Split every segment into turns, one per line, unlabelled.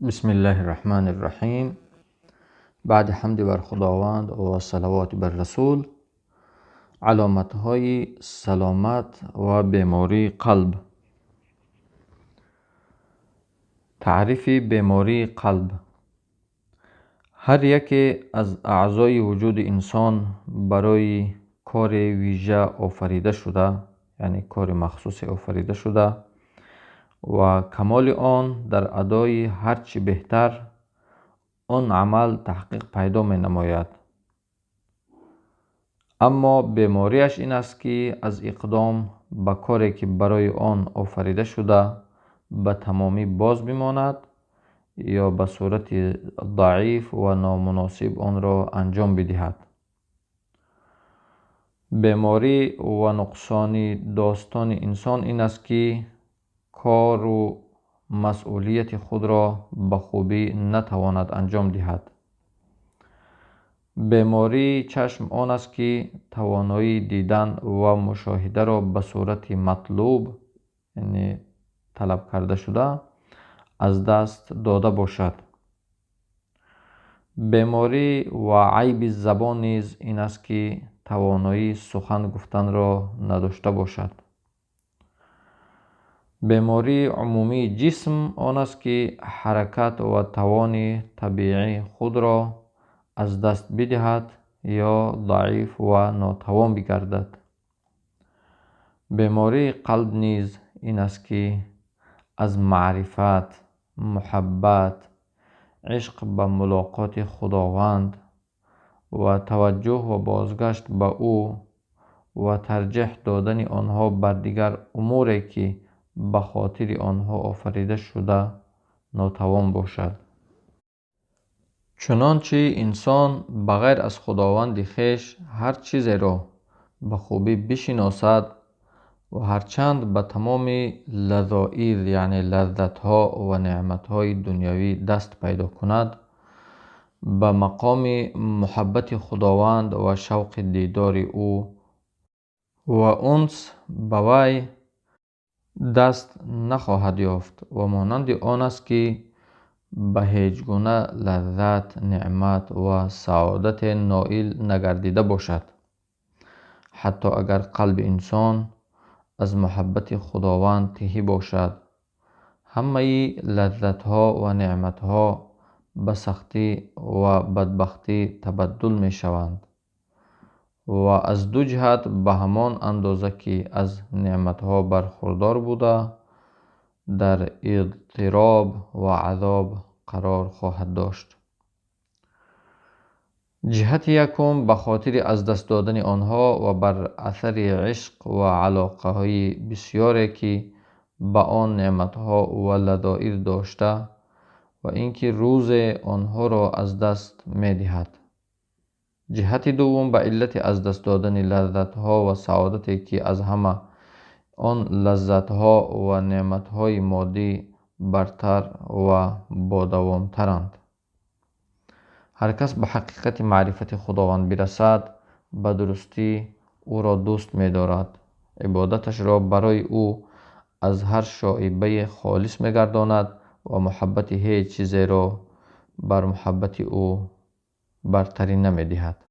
بسم الله الرحمن الرحیم. بعد حمد بر خداوند و صلوات بر رسول، علامت‌های سلامت و بیماری قلب. تعریف بیماری قلب: هر یکی از اعضای وجود انسان برای کار ویژه آفریده شده، یعنی کار مخصوص آفریده شده و کمال آن در ادای هرچی بهتر آن عمل تحقیق پیدا می نماید. اما بیماریش این است که از اقدام به کاری که برای آن آفریده شده به تمامی باز بماند یا به صورت ضعیف و نامناسب آن را انجام بدهد. بیماری و نقصان داستان انسان این است که کار و مسئولیت خود را به خوبی نتواند انجام دهد. بیماری چشم آن است که توانایی دیدن و مشاهده را به صورت مطلوب، یعنی طلب کرده شده، از دست داده باشد. بیماری و عیب زبان نیز این است که توانایی سخن گفتن را نداشته باشد. بیماری عمومی جسم آن است که حرکت و توان طبیعی خود را از دست بدهد یا ضعیف و ناتوان بگردد. بیماری قلب نیز این است که از معرفت، محبت، عشق به ملاقات خداوند و توجه و بازگشت به او و ترجیح دادن آنها بر دیگر اموری که به خاطر آنها آفریده شده ناتوان باشد. چنانچه انسان بغیر از خداوند خویش هر چیزی را به خوبی بشناسد و هرچند به تمام لذائذ یعنی لذت‌ها و نعمت‌های دنیوی دست پیدا کند، به مقام محبت خداوند و شوق دیدار او و انس به وی دست نخواهد یافت و مانند آن است که به هیچ گونه لذت، نعمت و سعادت نائل نگردیده باشد. حتی اگر قلب انسان از محبت خداوند تهی باشد، همه لذت‌ها و نعمت‌ها به سختی و بدبختی تبدل می شوند و از دو جهت به همان اندازه که از نعمت‌ها برخوردار بوده در اضطراب و عذاب قرار خواهد داشت. جهت یکم به خاطر از دست دادن آنها و بر اثر عشق و علاقه های بسیاری که به آن نعمتها و لذائذ داشته و اینکه روز آنها را از دست می دهد. جهت دوم به علت از دست دادن لذتها و سعادتی که از همه آن لذتها و نعمتهای مادی برتر و بادوامترند. هر کس به حقیقت معرفت خداوند برسد به درستی او را دوست می دارد. عبادتش را برای او از هر شایبه خالص می گرداند و محبت هیچ چیزی را بر محبت او برتری نمی دهد.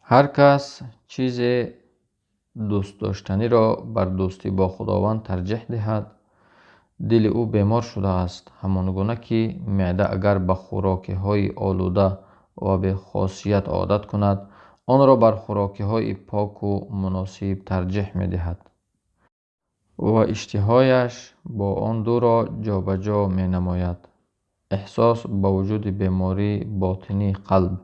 هر کس چیز دوست داشتنی را بر دوستی با خداوند ترجیح دهد، دل او بیمار شده است، همان گونه که معده اگر به خوراکی های آلوده و به خاصیت عادت کند، آن را بر خوراکی های پاک و مناسب ترجیح می دهد و اشتهایش با آن دو را جابجا می نماید. احساس با وجود بیماری باطنی قلب: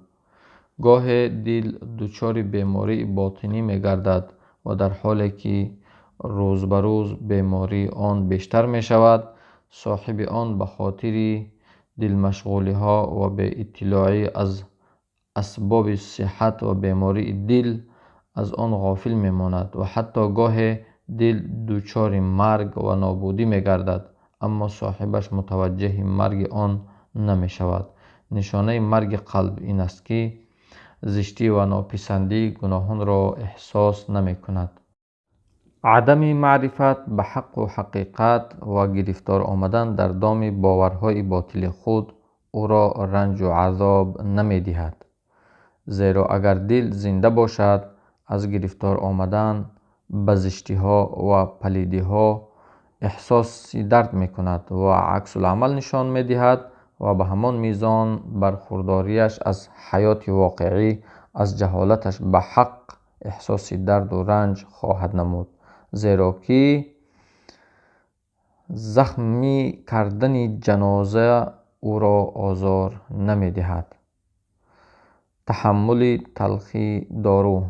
گاه دل دچار بیماری باطنی می گردد و در حالی که روز به روز بیماری آن بیشتر می شود، صاحب آن به خاطر دل مشغولی ها و به اطلاعی از اسباب صحت و بیماری دل از آن غافل می ماند و حتی گاه دل دچار مرگ و نابودی می گردد، اما صاحبش متوجه مرگ آن نمی شود. نشانه مرگ قلب این است که زشتی و ناپسندی گناهان را احساس نمی کند. عدم معرفت به حق و حقیقت و گرفتار آمدن در دام باورهای باطل خود او را رنج و عذاب نمی دهد. زیرا اگر دل زنده باشد از گرفتار آمدن به زشتی ها و پلیدی ها احساس درد می کند و عکس العمل نشان می دهد و به همان میزان برخورداریش از حیات واقعی از جهالتش به حق احساس درد و رنج خواهد نمود، زیرا که زخمی کردن جنازه او را آزار نمی دهد. تحمل تلخی دارو.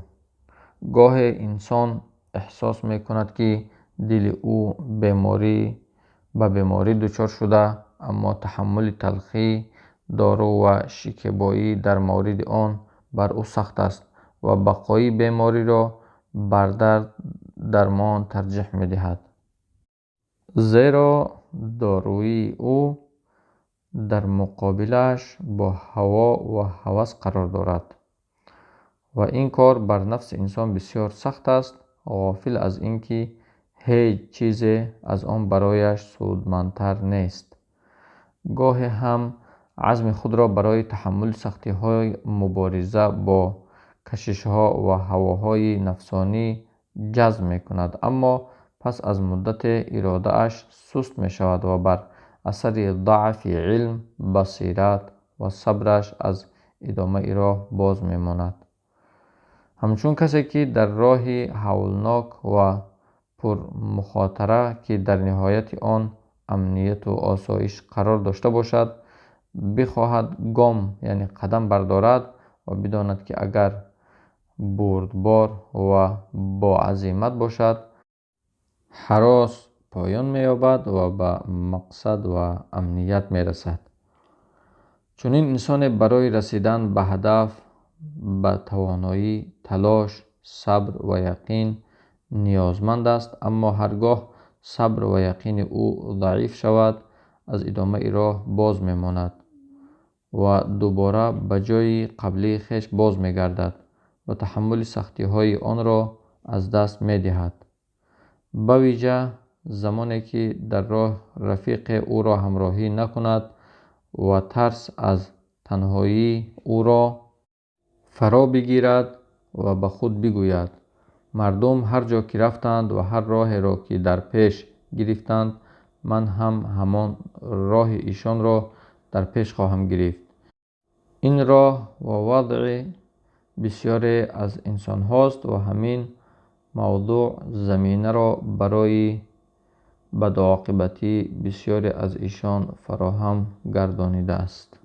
گاه انسان احساس می کند که دل او به بیماری دچار شده، اما تحمل تلخی دارو و شکیبایی در مورد آن بر او سخت است و بقای بیماری را بر درمان ترجیح می دهد. زیرا داروی او در مقابلش با هوا و هوس قرار دارد و این کار بر نفس انسان بسیار سخت است، غافل از اینکه هیچ چیزی از آن برایش سودمندتر نیست. گاهی هم عزم خود را برای تحمل سختی های مبارزه با کشش ها و هواهای نفسانی جذب می کند، اما پس از مدت اراده اش سست می شود و بر اثر ضعف علم، بصیرت و صبرش از ادامه راه باز می ماند. همچون کسی که در راه هولناک و پر مخاطره که در نهایت آن امنیت و آسایش قرار داشته باشد بخواهد گام یعنی قدم بردارد و بداند که اگر بردبار و با عزیمت باشد هراس پایان می‌یابد و به مقصد و امنیت می‌رسد. چون این انسان برای رسیدن به هدف به توانایی، تلاش، صبر و یقین نیازمند است، اما هرگاه صبر و یقین او ضعیف شود از ادامه راه باز می‌ماند و دوباره به جای قبلی خیش باز می‌گردد و تحمل سختی‌های آن را از دست می‌دهد. به ویژه زمانی که در راه رفیق او را همراهی نکند و ترس از تنهایی او را فرا بگیرد و به خود بگوید مردم هر جا که رفتند و هر راه را که در پیش گرفتند من هم همان راه ایشان را در پیش خواهم گرفت. این راه و وضع بسیاری از انسان هاست و همین موضوع زمینه را برای بدعاقبتی بسیاری از ایشان فراهم گردانیده است.